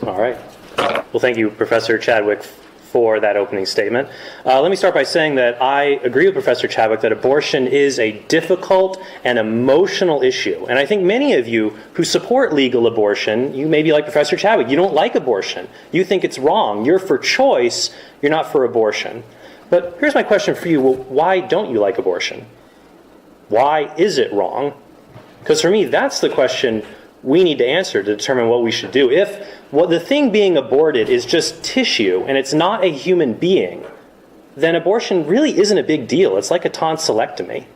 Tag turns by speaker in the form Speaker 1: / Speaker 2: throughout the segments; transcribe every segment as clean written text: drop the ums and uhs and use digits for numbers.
Speaker 1: All right. Well, thank you, Professor Chadwick, for that opening statement. Let me start by saying that I agree with Professor Chadwick that abortion is a difficult and emotional issue. And I think many of you who support legal abortion, you may be like Professor Chadwick. You don't like abortion. You think it's wrong. You're for choice. You're not for abortion. But here's my question for you. Well, why don't you like abortion? Why is it wrong? Because for me, that's the question we need to answer to determine what we should do. If the thing being aborted is just tissue and it's not a human being, then abortion really isn't a big deal. It's like a tonsillectomy.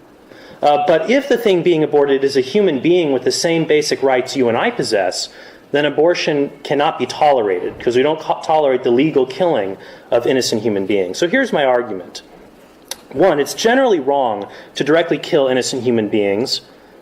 Speaker 1: But if the thing being aborted is a human being with the same basic rights you and I possess, then abortion cannot be tolerated because we don't tolerate the legal killing of innocent human beings. So here's my argument. 1, it's generally wrong to directly kill innocent human beings.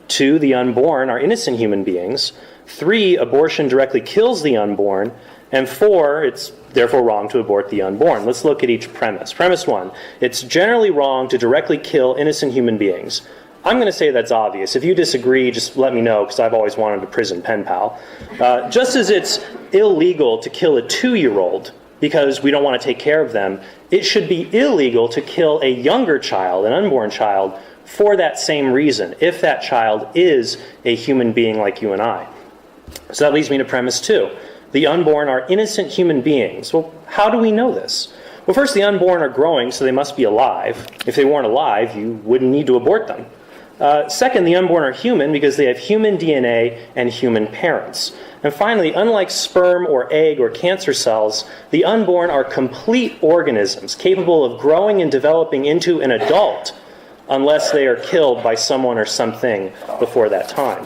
Speaker 1: 2, the unborn are innocent human beings. 3, abortion directly kills the unborn. And 4, it's therefore wrong to abort the unborn. Let's look at each premise. Premise 1, it's generally wrong to directly kill innocent human beings. I'm going to say that's obvious. If you disagree, just let me know, because I've always wanted a prison pen pal. Just as it's illegal to kill a 2-year-old because we don't want to take care of them, it should be illegal to kill a younger child, an unborn child, for that same reason, if that child is a human being like you and I. So that leads me to premise 2. The unborn are innocent human beings. Well, how do we know this? Well, first, the unborn are growing, so they must be alive. If they weren't alive, you wouldn't need to abort them. Second, the unborn are human because they have human DNA and human parents. And finally, unlike sperm or egg or cancer cells, the unborn are complete organisms capable of growing and developing into an adult unless they are killed by someone or something before that time.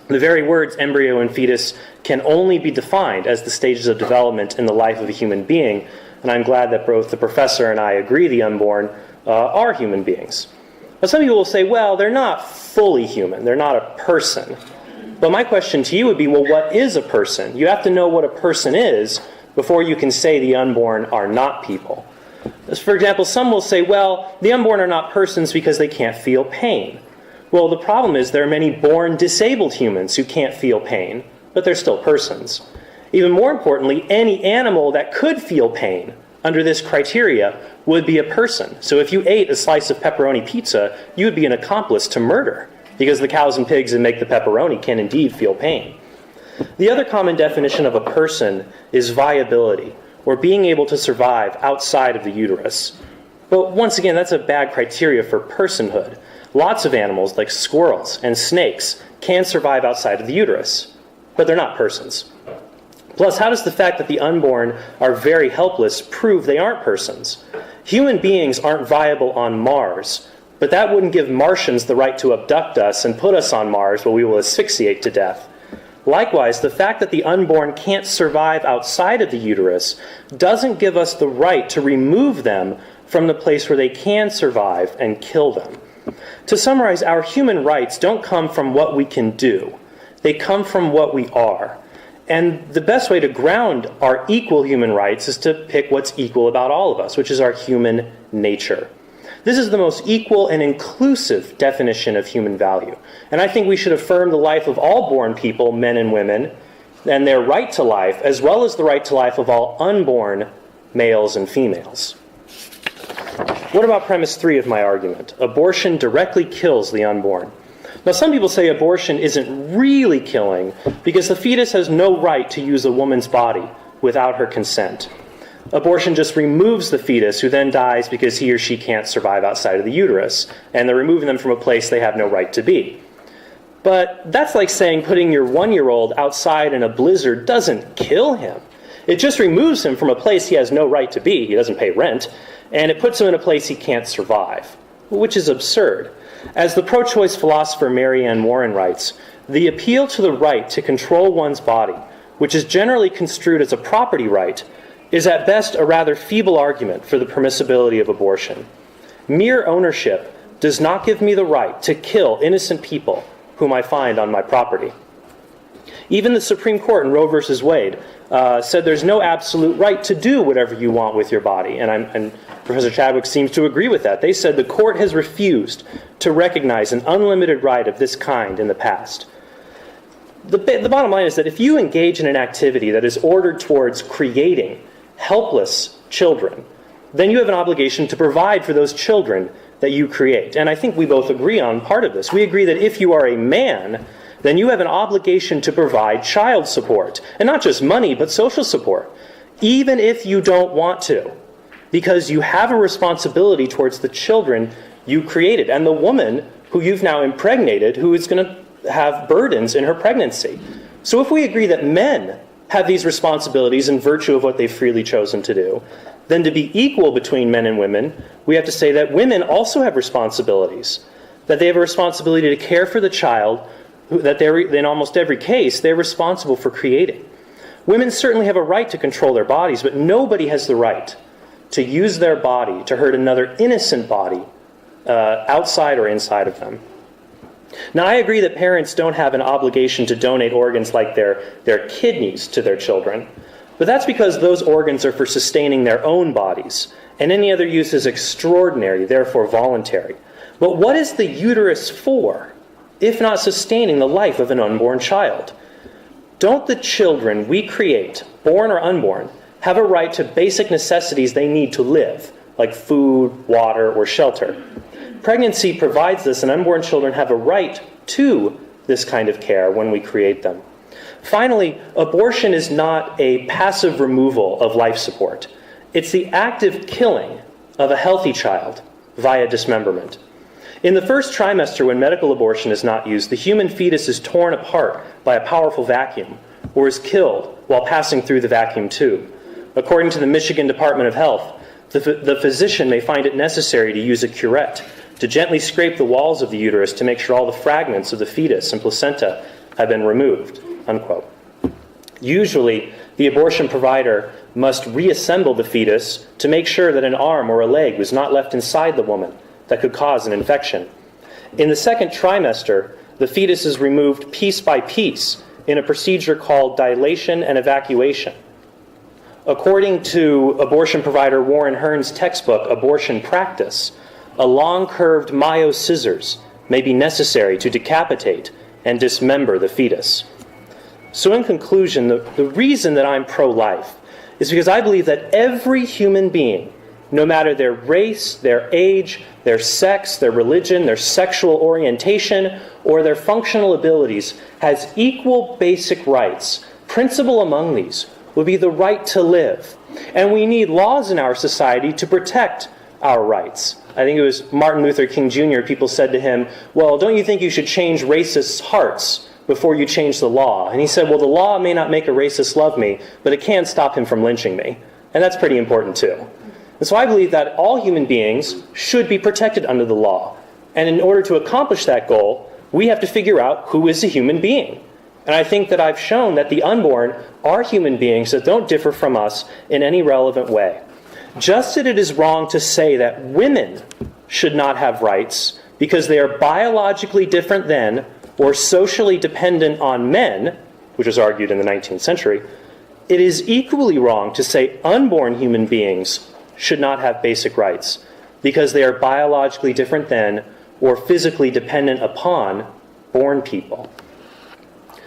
Speaker 1: The very words embryo and fetus can only be defined as the stages of development in the life of a human being, and I'm glad that both the professor and I agree the unborn are human beings. Now, some people will say, well, they're not fully human, they're not a person. But my question to you would be, well, what is a person? You have to know what a person is before you can say the unborn are not people. For example, some will say, well, the unborn are not persons because they can't feel pain. Well, the problem is there are many born disabled humans who can't feel pain, but they're still persons. Even more importantly, any animal that could feel pain under this criteria would be a person. So if you ate a slice of pepperoni pizza, you would be an accomplice to murder, because the cows and pigs that make the pepperoni can indeed feel pain. The other common definition of a person is viability, or being able to survive outside of the uterus. But once again, that's a bad criteria for personhood. Lots of animals, like squirrels and snakes, can survive outside of the uterus, but they're not persons. Plus, how does the fact that the unborn are very helpless prove they aren't persons? Human beings aren't viable on Mars, but that wouldn't give Martians the right to abduct us and put us on Mars where we will asphyxiate to death. Likewise, the fact that the unborn can't survive outside of the uterus doesn't give us the right to remove them from the place where they can survive and kill them. To summarize, our human rights don't come from what we can do. They come from what we are. And the best way to ground our equal human rights is to pick what's equal about all of us, which is our human nature. This is the most equal and inclusive definition of human value. And I think we should affirm the life of all born people, men and women, and their right to life, as well as the right to life of all unborn males and females. What about premise 3 of my argument? Abortion directly kills the unborn. Now, some people say abortion isn't really killing because the fetus has no right to use a woman's body without her consent. Abortion just removes the fetus, who then dies because he or she can't survive outside of the uterus, and they're removing them from a place they have no right to be. But that's like saying putting your 1-year-old outside in a blizzard doesn't kill him. It just removes him from a place he has no right to be. He doesn't pay rent. And it puts him in a place he can't survive, which is absurd. As the pro-choice philosopher Mary Ann Warren writes, the appeal to the right to control one's body, which is generally construed as a property right, is at best a rather feeble argument for the permissibility of abortion. Mere ownership does not give me the right to kill innocent people whom I find on my property. Even the Supreme Court in Roe v. Wade said there's no absolute right to do whatever you want with your body, and Professor Chadwick seems to agree with that. They said the court has refused to recognize an unlimited right of this kind in the past. The bottom line is that if you engage in an activity that is ordered towards creating helpless children, then you have an obligation to provide for those children that you create. And I think we both agree on part of this. We agree that if you are a man, then you have an obligation to provide child support. And not just money, but social support. Even if you don't want to. Because you have a responsibility towards the children you created. And the woman who you've now impregnated, who is going to have burdens in her pregnancy. So if we agree that men have these responsibilities in virtue of what they've freely chosen to do, then to be equal between men and women, we have to say that women also have responsibilities. That they have a responsibility to care for the child, that in almost every case, they're responsible for creating. Women certainly have a right to control their bodies, but nobody has the right to use their body to hurt another innocent body outside or inside of them. Now, I agree that parents don't have an obligation to donate organs like their kidneys to their children, but that's because those organs are for sustaining their own bodies, and any other use is extraordinary, therefore voluntary. But what is the uterus for, if not sustaining the life of an unborn child? Don't the children we create, born or unborn, have a right to basic necessities they need to live, like food, water, or shelter? Pregnancy provides this, and unborn children have a right to this kind of care when we create them. Finally, abortion is not a passive removal of life support. It's the active killing of a healthy child via dismemberment. In the first trimester, when medical abortion is not used, the human fetus is torn apart by a powerful vacuum or is killed while passing through the vacuum tube. According to the Michigan Department of Health, the physician may find it necessary to use a curette to gently scrape the walls of the uterus to make sure all the fragments of the fetus and placenta have been removed, unquote. Usually, the abortion provider must reassemble the fetus to make sure that an arm or a leg was not left inside the woman that could cause an infection. In the second trimester, the fetus is removed piece by piece in a procedure called dilation and evacuation. According to abortion provider Warren Hearn's textbook, Abortion Practice, a long curved Mayo scissors may be necessary to decapitate and dismember the fetus. So in conclusion, the reason that I'm pro-life is because I believe that every human being, no matter their race, their age, their sex, their religion, their sexual orientation, or their functional abilities, has equal basic rights. Principal among these would be the right to live. And we need laws in our society to protect our rights. I think it was Martin Luther King Jr., people said to him, well, don't you think you should change racists' hearts before you change the law? And he said, well, the law may not make a racist love me, but it can stop him from lynching me. And that's pretty important too. And so I believe that all human beings should be protected under the law. And in order to accomplish that goal, we have to figure out who is a human being. And I think that I've shown that the unborn are human beings that don't differ from us in any relevant way. Just as it is wrong to say that women should not have rights because they are biologically different than or socially dependent on men, which was argued in the 19th century, it is equally wrong to say unborn human beings should not have basic rights because they are biologically different than or physically dependent upon born people.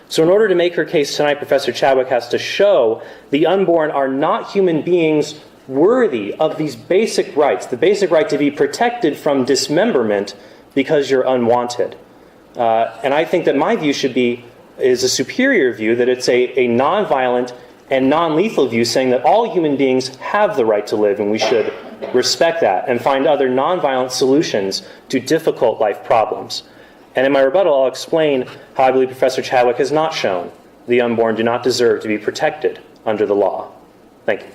Speaker 1: So in order to make her case tonight, Professor Chadwick has to show the unborn are not human beings worthy of these basic rights, the basic right to be protected from dismemberment because you're unwanted. And I think that my view is a superior view, that it's a nonviolent and non-lethal view saying that all human beings have the right to live and we should respect that and find other nonviolent solutions to difficult life problems. And in my rebuttal, I'll explain how I believe Professor Chadwick has not shown the unborn do not deserve to be protected under the law. Thank you.